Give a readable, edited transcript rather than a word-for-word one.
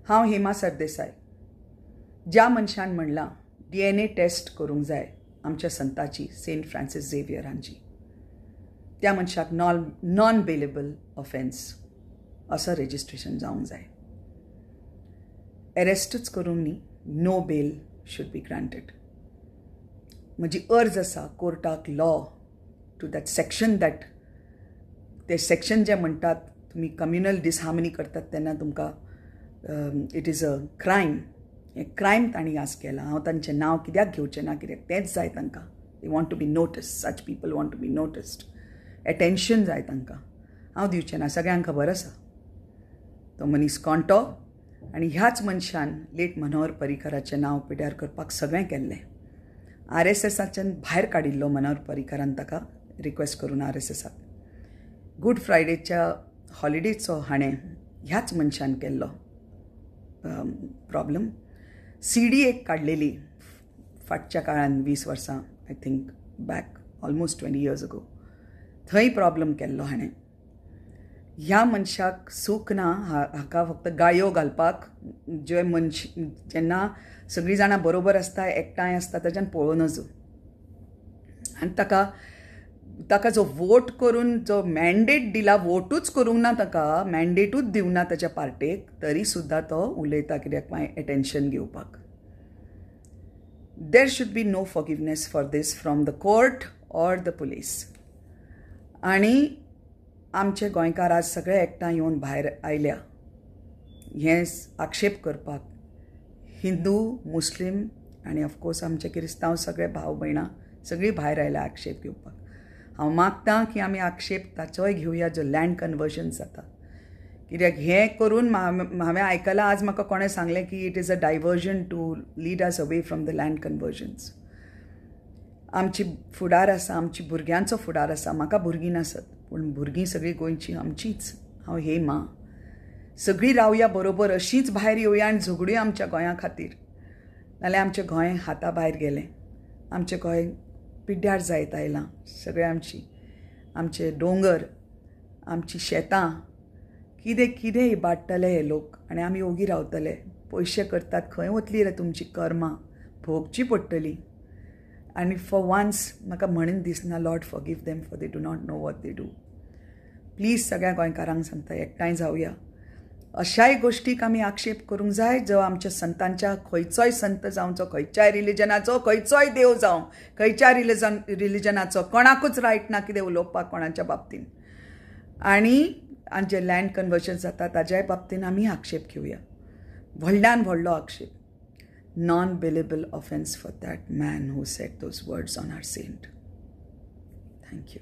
हांव हेमा सरदेसाय. ज्या मनशान म्हणलां DNA टेस्ट करूंक जाय आमच्या संताची, सेंट फ्रांसीस झेवियर हांची, त्या मनशाक नॉन बेलेबल ऑफेन्स असं रजिस्ट्रेशन जावंक जाय. अरेस्टूच करूंक न्ही, no bail should be granted. म्हजी अर्ज आसा कोर्टाक law to that section that ते सेक्शन जे म्हणटात तुमी कम्युनल डिसहार्मनी करतात तेन्ना तुमकां इट इज अ क्रायम. हें क्रायम तांणी आज केलां. हांव तांचें नांव कित्याक घेवचें ना, कित्याक तेंच जाय तांकां. They want to be noticed. Such people want to be noticed. Attention जाय तांकां. हांव दिवचें ना, सगळ्यांक खबर आसा. तो मनीस कोणतो आनी ह्याच मनशान लेट मनोहर पर्रीकराचें नांव पिड्ड्यार करपाक सगळें केल्लें. RSSच्यान भायर काडिल्लो मनोहर पर्रीकरान ताका रिक्वेस्ट करून RSSाक. गूड फ्रायडेच्या हॉलिडेचो हाणें ह्याच मनशान केल्लो प्रॉब्लम. CD एक काडलेली फाटच्या काळान 20 वर्सां I think back almost 20 years ago. थंय प्रॉब्लम केल्लो हाणें. ह्या मनशाक सूख ना हाका फक्त गाळयो घालपाक. जे जेन्ना सगळीं जाणां बरोबर आसता, एकठांय आसता, ताच्यान पळोवं नजो. आनी ताका जो वोट करून जो मॅन्डेट दिला, वोटूच करूंक ना ताका, मॅन्डेटूच दिवंक ना ताच्या पार्टेक, तरी सुद्दां तो उलयता कित्याक एटेन्शन घेवपाक. There should be no forgiveness for this from the court or the police. आनी आमचे गोंयकार आज सगळे एकठांय येवन भायर आयल्या हें आक्षेप करपाक. हिंदू, मुस्लीम आनी ऑफकोर्स आमचे क्रिस्तांव सगळे भाव भयणां सगळीं भायर आयल्या आक्षेप घेवपाक. हांव मागतां की आमी आक्षेप ताचोय घेवया जो लँड कन्वर्जन जाता. कित्याक हें करून हांवें आयकलां, आज म्हाका कोणें सांगलें की it is a diversion to lead us away from the land conversions. आमची फुडार आसा, आमची भुरग्यांचो फुडार आसा. म्हाका भुरगीं नासत, पूण भुरगीं सगळीं गोंयचीं आमचींच. हांव हेमा. सगळीं रावया बरोबर, अशींच भायर येवया आनी झगडुया आमच्या गोंया खातीर. नाल्यार आमचें गोंय हाता भायर गेलें. आमचें गोंय पिड्ड्यार जायत आयलां. सगळें आमचे दोंगर, आमचीं शेतां, कितें इबाडटले हे लोक आनी आमी ओगी रावतले. पयशे करतात, खंय वतली रे तुमची कर्मां, भोगची पडटली. आनी फॉर वन्स म्हाका म्हणून दिसना, Lord forgive them for they do not know what they do. Please सगळ्या गोंयकारांक सांगता, एकठांय जावया. अशाय गोश्टीक आमी आक्षेप करूंक जाय जो आमच्या संतांच्या, खंयचोय संत जावचो, खंयच्याय रिलिजनाचो, खंयचोय देव जावं, खंयच्या रिलिजनाचो, कोणाकूच रायट ना कितें उलोवपाक कोणाच्या बाबतीन. आनी जे लँड कन्वर्जन जाता ताज्याय बाबतीन आमी आक्षेप घेवया. व्हडल्यान व्हडलो आक्षेप. Non bailable offence for that man who said those words on our saint. Thank you.